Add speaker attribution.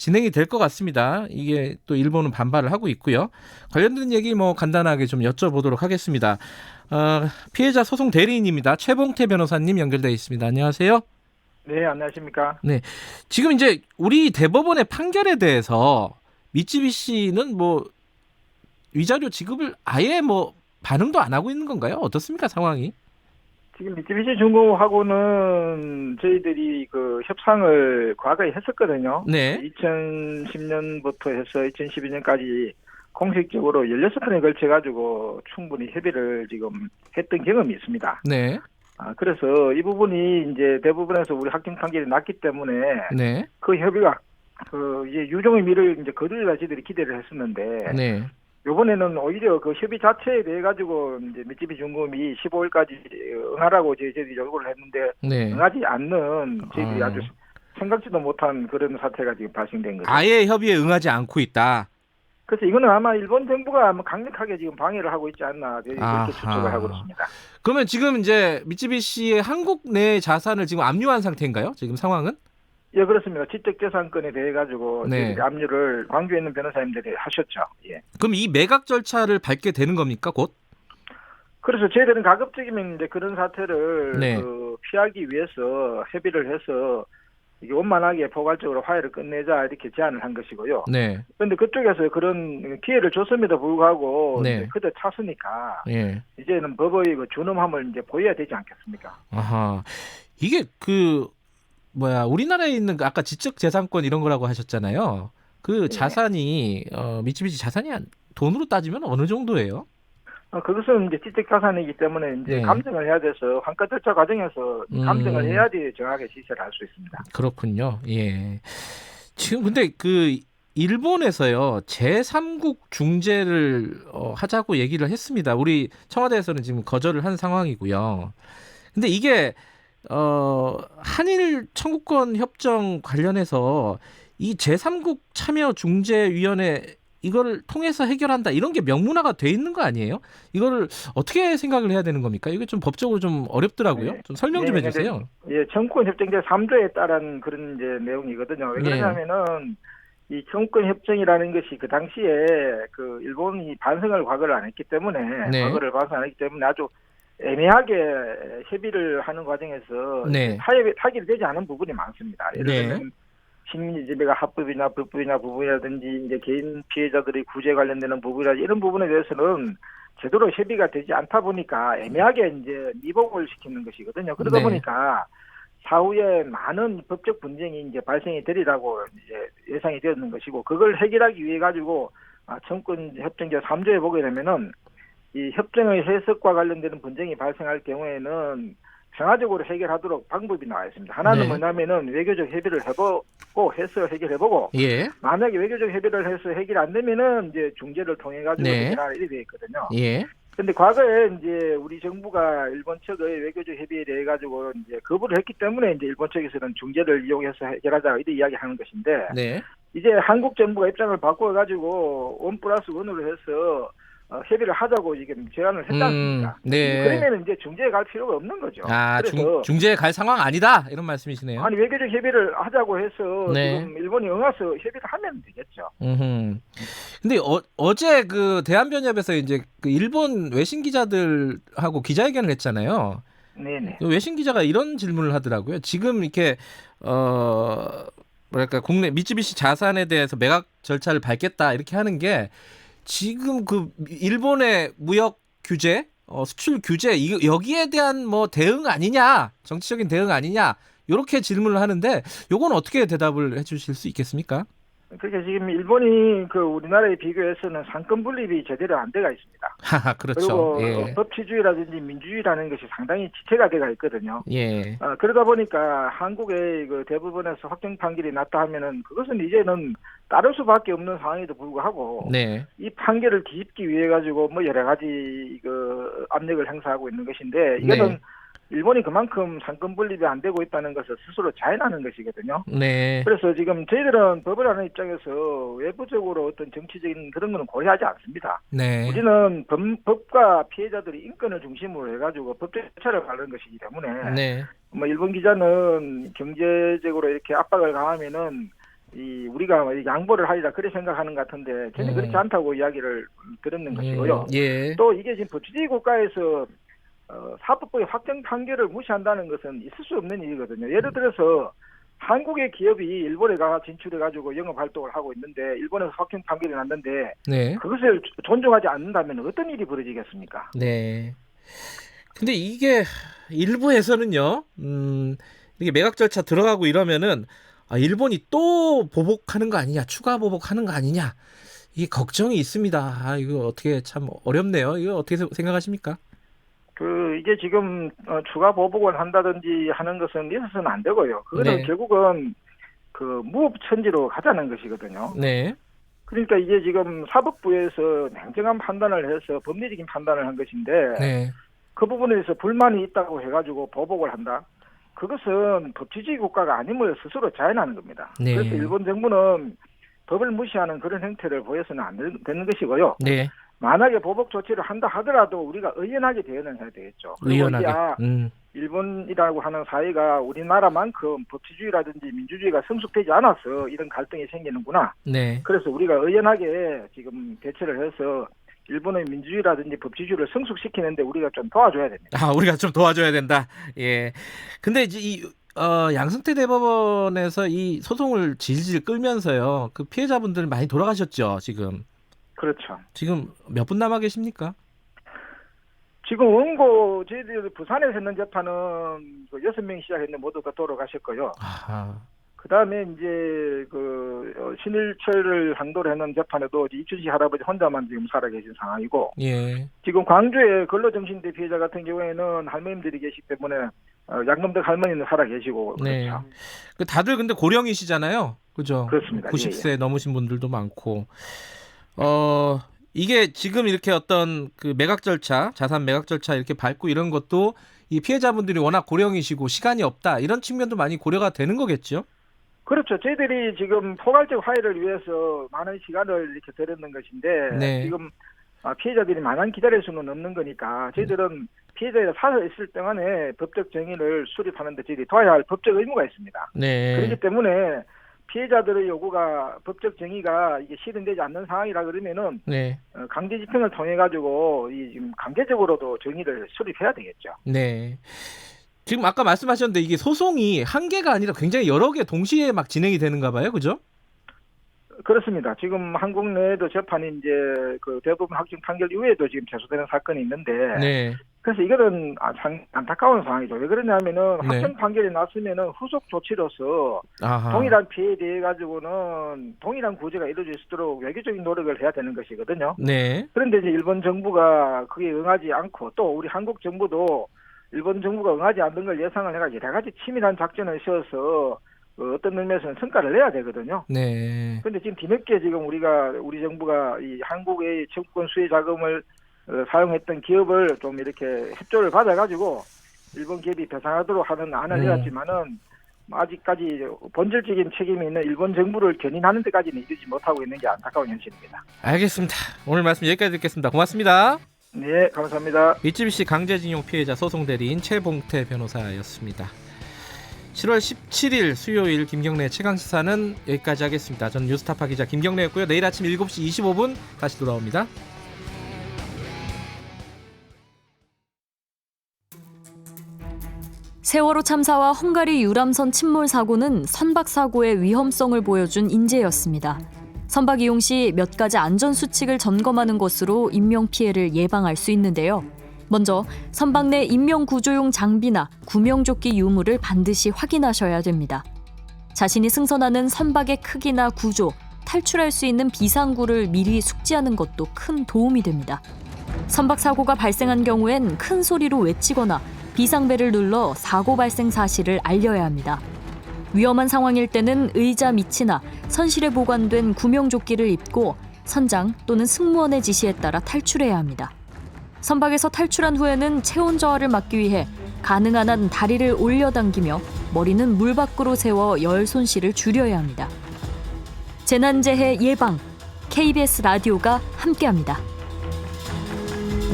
Speaker 1: 진행이 될 것 같습니다. 이게 또 일본은 반발을 하고 있고요. 관련된 얘기 뭐 간단하게 좀 여쭤보도록 하겠습니다. 피해자 소송 대리인입니다. 최봉태 변호사님 연결돼 있습니다. 안녕하세요.
Speaker 2: 네, 안녕하십니까?
Speaker 1: 네, 지금 이제 우리 대법원의 판결에 대해서 미쯔비시는 뭐 위자료 지급을 아예 뭐 반응도 안 하고 있는 건가요? 어떻습니까, 상황이?
Speaker 2: 지금 미쓰비시 중공하고는 저희들이 그 협상을 과거에 했었거든요.
Speaker 1: 네,
Speaker 2: 2010년부터 해서 2012년까지 공식적으로 16번에 걸쳐 가지고 충분히 협의를 지금 했던 경험이 있습니다.
Speaker 1: 네,
Speaker 2: 그래서 이 부분이 이제 대부분에서 우리 확정 판결이 났기 때문에
Speaker 1: 네,
Speaker 2: 그 협의가 그 이제 유종의 미를 이제 거두리라 저희들이 기대를 했었는데
Speaker 1: 네.
Speaker 2: 요번에는 오히려 그 협의 자체에 대해 가지고 이제 미쓰비시 중공업이 15일까지 응하라고 저희들이 요구를 했는데
Speaker 1: 네.
Speaker 2: 응하지 않는 저희들이 아주
Speaker 1: 어,
Speaker 2: 생각지도 못한 그런 사태가 지금 발생된 거죠.
Speaker 1: 아예 협의에 응하지 않고 있다.
Speaker 2: 그래서 이거는 아마 일본 정부가 아마 강력하게 지금 방해를 하고 있지 않나 저희 그렇게 추측을 하고
Speaker 1: 아하.
Speaker 2: 있습니다.
Speaker 1: 그러면 지금 이제 미쯔비시의 한국 내 자산을 지금 압류한 상태인가요? 지금 상황은?
Speaker 2: 예, 그렇습니다. 지적재산권에 대해 가지고
Speaker 1: 네.
Speaker 2: 저희들이 압류를 광주에 있는 변호사님들이 하셨죠. 예.
Speaker 1: 그럼 이 매각 절차를 밟게 되는 겁니까, 곧?
Speaker 2: 그래서 저희들은 가급적이면 이제 그런 사태를
Speaker 1: 네.
Speaker 2: 피하기 위해서 협의를 해서 이게 원만하게 포괄적으로 화해를 끝내자 이렇게 제안을 한 것이고요.
Speaker 1: 네.
Speaker 2: 그런데 그쪽에서 그런 기회를 줬음에도 불구하고
Speaker 1: 네.
Speaker 2: 이제 그저 찼으니까
Speaker 1: 예.
Speaker 2: 이제는 법의 그 준엄함을 이제 보여야 되지 않겠습니까?
Speaker 1: 아하. 이게 우리나라에 있는 그 아까 지적재산권 이런 거라고 하셨잖아요. 그
Speaker 2: 예.
Speaker 1: 자산이 미쯔비시 자산이 돈으로 따지면 어느 정도예요?
Speaker 2: 그것은 이제 지적자산이기 때문에 이제
Speaker 1: 네.
Speaker 2: 감정을 해야 돼서 환가 절차 과정에서 감정을
Speaker 1: 음,
Speaker 2: 해야지 정확하게 시세를 할 수 있습니다.
Speaker 1: 그렇군요. 예. 지금 근데 그 일본에서요 제3국 중재를 하자고 얘기를 했습니다. 우리 청와대에서는 지금 거절을 한 상황이고요. 근데 이게 한일 청구권 협정 관련해서 이 제3국 참여 중재위원회 이거를 통해서 해결한다 이런 게 명문화가 돼 있는 거 아니에요? 이거를 어떻게 생각을 해야 되는 겁니까? 이게 좀 법적으로 좀 어렵더라고요.
Speaker 2: 네.
Speaker 1: 좀 설명 좀
Speaker 2: 네, 근데
Speaker 1: 해주세요.
Speaker 2: 예, 청구권 협정 제 3조에 따른 그런 이제 내용이거든요. 왜
Speaker 1: 예,
Speaker 2: 그러냐면은 이 청구권 협정이라는 것이 그 당시에 그 일본이 반성을 과거를 안 했기 때문에
Speaker 1: 네,
Speaker 2: 과거를 반성 안 했기 때문에 아주 애매하게 협의를 하는 과정에서
Speaker 1: 네,
Speaker 2: 타결이 되지 않은 부분이 많습니다. 예를
Speaker 1: 네,
Speaker 2: 들면 식민지배가 합법이나 불법이나 부분이라든지 이제 개인 피해자들의 구제 관련되는 부분이라든지 이런 부분에 대해서는 제대로 협의가 되지 않다 보니까 애매하게 이제 미봉을 시키는 것이거든요. 그러다
Speaker 1: 네,
Speaker 2: 보니까 사후에 많은 법적 분쟁이 이제 발생이 되리라고 이제 예상이 되었는 것이고 그걸 해결하기 위해 가지고 청구권 협정제 3조에 보게 되면은 이 협정의 해석과 관련되는 분쟁이 발생할 경우에는 평화적으로 해결하도록 방법이 나와 있습니다. 하나는
Speaker 1: 네,
Speaker 2: 뭐냐면은 외교적 협의를 해보고 해서 해결해보고
Speaker 1: 예,
Speaker 2: 만약에 외교적 협의를 해서 해결 안 되면은 이제 중재를 통해 가지고
Speaker 1: 네,
Speaker 2: 해결하라 이렇게 되어 있거든요.
Speaker 1: 예,
Speaker 2: 근데 과거에 이제 우리 정부가 일본 측의 외교적 협의에 대해 가지고 이제 거부를 했기 때문에 이제 일본 측에서는 중재를 이용해서 해결하자 이렇게 이야기하는 것인데
Speaker 1: 네.
Speaker 2: 이제 한국 정부가 입장을 바꿔 가지고 원 플러스 원으로 해서 협의를 하자고 지금 제안을 했지 않습니까?
Speaker 1: 네.
Speaker 2: 그러면 이제 중재에 갈 필요가 없는 거죠.
Speaker 1: 아,
Speaker 2: 그래서
Speaker 1: 중재에 갈 상황 아니다 이런 말씀이시네요.
Speaker 2: 아니 외교적 협의를 하자고 해서
Speaker 1: 네.
Speaker 2: 지금 일본이 응해서 협의를 하면 되겠죠.
Speaker 1: 음. 근데 어제 그 대한변협에서 이제 그 일본 외신 기자들하고 기자회견을 했잖아요.
Speaker 2: 네네.
Speaker 1: 그 외신 기자가 이런 질문을 하더라고요. 지금 이렇게 뭐랄까 국내 미쯔비시 자산에 대해서 매각 절차를 밟겠다 이렇게 하는 게 지금 그 일본의 무역 규제, 수출 규제 여기에 대한 뭐 대응 아니냐, 정치적인 대응 아니냐 이렇게 질문을 하는데 요건 어떻게 대답을 해주실 수 있겠습니까?
Speaker 2: 그러니까 지금 일본이 그 우리나라에 비교해서는 상권 분립이 제대로 안 돼가 있습니다.
Speaker 1: 하하, 그렇죠.
Speaker 2: 그리고
Speaker 1: 예,
Speaker 2: 법치주의라든지 민주주의라는 것이 상당히 지체가 돼가 있거든요.
Speaker 1: 예,
Speaker 2: 그러다 보니까 한국의 그 대부분에서 확정 판결이 났다 하면은 그것은 이제는 따를 수밖에 없는 상황에도 불구하고
Speaker 1: 네,
Speaker 2: 이 판결을 뒤집기 위해 가지고 뭐 여러 가지 그 압력을 행사하고 있는 것인데 이거는
Speaker 1: 네,
Speaker 2: 일본이 그만큼 상권 분립이 안 되고 있다는 것을 스스로 자인하는 것이거든요.
Speaker 1: 네,
Speaker 2: 그래서 지금 저희들은 법을 하는 입장에서 외부적으로 어떤 정치적인 그런 거는 고려하지 않습니다.
Speaker 1: 네,
Speaker 2: 우리는 법과 피해자들의 인권을 중심으로 해가지고 법적 절차를 가는 것이기 때문에
Speaker 1: 네,
Speaker 2: 뭐 일본 기자는 경제적으로 이렇게 압박을 가하면은 우리가 양보를 하리라 그렇게 생각하는 것 같은데 전혀 그렇지 않다고 이야기를 들었는 것이고요.
Speaker 1: 예.
Speaker 2: 또 이게 지금 법치주의 국가에서 사법부의 확정 판결을 무시한다는 것은 있을 수 없는 일이거든요. 예를 들어서 한국의 기업이 일본에 가 진출해가지고 영업 활동을 하고 있는데 일본에서 확정 판결이 났는데
Speaker 1: 네.
Speaker 2: 그것을 존중하지 않는다면 어떤 일이 벌어지겠습니까?
Speaker 1: 네. 근데 이게 일부에서는요, 이게 매각 절차 들어가고 이러면은 일본이 또 보복하는 거 아니냐, 추가 보복하는 거 아니냐, 이게 걱정이 있습니다. 이거 어떻게 참 어렵네요. 이거 어떻게 생각하십니까?
Speaker 2: 이게 지금 추가 보복을 한다든지 하는 것은 있어서는 안 되고요. 그거는
Speaker 1: 네.
Speaker 2: 결국은 무법천지로 가자는 것이거든요.
Speaker 1: 네.
Speaker 2: 그러니까 이게 지금 사법부에서 냉정한 판단을 해서 법리적인 판단을 한 것인데
Speaker 1: 네.
Speaker 2: 그 부분에서 불만이 있다고 해가지고 보복을 한다. 그것은 법치주의 국가가 아님을 스스로 자인하는 겁니다.
Speaker 1: 네.
Speaker 2: 그래서 일본 정부는 법을 무시하는 그런 행태를 보여서는 안 되는 것이고요.
Speaker 1: 네.
Speaker 2: 만약에 보복 조치를 한다 하더라도 우리가 의연하게 대응을 해야 되겠죠.
Speaker 1: 의연하게.
Speaker 2: 일본이라고 하는 사회가 우리나라만큼 법치주의라든지 민주주의가 성숙되지 않아서 이런 갈등이 생기는구나.
Speaker 1: 네.
Speaker 2: 그래서 우리가 의연하게 지금 대처를 해서 일본의 민주주의라든지 법치주의를 성숙시키는데 우리가 좀 도와줘야 됩니다.
Speaker 1: 우리가 좀 도와줘야 된다. 예. 근데 이제 양승태 대법원에서 이 소송을 질질 끌면서요, 그 피해자분들 많이 돌아가셨죠, 지금.
Speaker 2: 그렇죠.
Speaker 1: 지금 몇 분 남아 계십니까?
Speaker 2: 지금 원고 저희들 부산에서 했는 재판은 6명이 시작했는데 모두 다 돌아가셨고요. 그다음에 이제 신일철을 항도로 했는 재판에도 이춘식 할아버지 혼자만 지금 살아계신 상황이고,
Speaker 1: 예.
Speaker 2: 지금 광주의 근로정신대 피해자 같은 경우에는 할머님들이 계시기 때문에 양금덕 할머니는 살아계시고
Speaker 1: 네.
Speaker 2: 그렇죠.
Speaker 1: 다들 근데 고령이시잖아요, 그죠?
Speaker 2: 그렇습니다.
Speaker 1: 90세 넘으신 분들도 많고, 이게 지금 이렇게 어떤 그 매각 절차, 자산 매각 절차 이렇게 밟고 이런 것도 이 피해자분들이 워낙 고령이시고 시간이 없다 이런 측면도 많이 고려가 되는 거겠죠?
Speaker 2: 그렇죠. 저희들이 지금 포괄적 화해를 위해서 많은 시간을 이렇게 들였는 것인데,
Speaker 1: 네.
Speaker 2: 지금 피해자들이 마냥 기다릴 수는 없는 거니까 저희들은 피해자가 살아 있을 동안에 법적 정의를 수립하는 데 저희들이 도와야 할 법적 의무가 있습니다.
Speaker 1: 네.
Speaker 2: 그렇기 때문에 피해자들의 요구가 법적 정의가 이게 실현되지 않는 상황이라 그러면은
Speaker 1: 네.
Speaker 2: 강제 집행을 통해 가지고 지금 강제적으로도 정의를 수립해야 되겠죠.
Speaker 1: 네. 지금 아까 말씀하셨는데 이게 소송이 한 개가 아니라 굉장히 여러 개 동시에 막 진행이 되는가 봐요, 그죠?
Speaker 2: 그렇습니다. 지금 한국 내에도 재판이 이제 대법원 확정 판결 이후에도 지금 제소되는 사건이 있는데,
Speaker 1: 네.
Speaker 2: 그래서 이거는 참 안타까운 상황이죠. 왜 그러냐면은
Speaker 1: 네.
Speaker 2: 확정 판결이 났으면은 후속 조치로서
Speaker 1: 아하.
Speaker 2: 동일한 피해에 대해 가지고는 동일한 구제가 이루어질 수 있도록 외교적인 노력을 해야 되는 것이거든요.
Speaker 1: 네.
Speaker 2: 그런데 이제 일본 정부가 그게 응하지 않고, 또 우리 한국 정부도 일본 정부가 응하지 않는 걸 예상을 해가 여러 가지 치밀한 작전을 세워서 어떤 의미에서는 성과를 내야 되거든요.
Speaker 1: 네.
Speaker 2: 그런데 지금 뒤늦게 지금 우리 정부가 이 한국의 청구권 수혜 자금을 사용했던 기업을 좀 이렇게 협조를 받아가지고 일본 기업이 배상하도록 하는 안을 내놨지만은 아직까지 본질적인 책임이 있는 일본 정부를 견인하는 데까지는 이르지 못하고 있는 게 안타까운 현실입니다.
Speaker 1: 알겠습니다. 오늘 말씀 여기까지 듣겠습니다. 고맙습니다.
Speaker 2: 네, 감사합니다.
Speaker 1: 미쯔비시 강제징용 피해자 소송 대리인 최봉태 변호사였습니다. 7월 17일 수요일 김경래 최강시사는 여기까지 하겠습니다. 저는 뉴스타파 기자 김경래였고요. 내일 아침 7시 25분 다시 돌아옵니다.
Speaker 3: 세월호 참사와 헝가리 유람선 침몰 사고는 선박 사고의 위험성을 보여준 인재였습니다. 선박 이용 시 몇 가지 안전 수칙을 점검하는 것으로 인명 피해를 예방할 수 있는데요. 먼저 선박 내 인명 구조용 장비나 구명조끼 유무를 반드시 확인하셔야 됩니다. 자신이 승선하는 선박의 크기나 구조, 탈출할 수 있는 비상구를 미리 숙지하는 것도 큰 도움이 됩니다. 선박 사고가 발생한 경우엔 큰 소리로 외치거나 비상벨을 눌러 사고 발생 사실을 알려야 합니다. 위험한 상황일 때는 의자 밑이나 선실에 보관된 구명조끼를 입고 선장 또는 승무원의 지시에 따라 탈출해야 합니다. 선박에서 탈출한 후에는 체온 저하를 막기 위해 가능한 한 다리를 올려당기며 머리는 물 밖으로 세워 열 손실을 줄여야 합니다. 재난재해 예방, KBS 라디오가 함께합니다.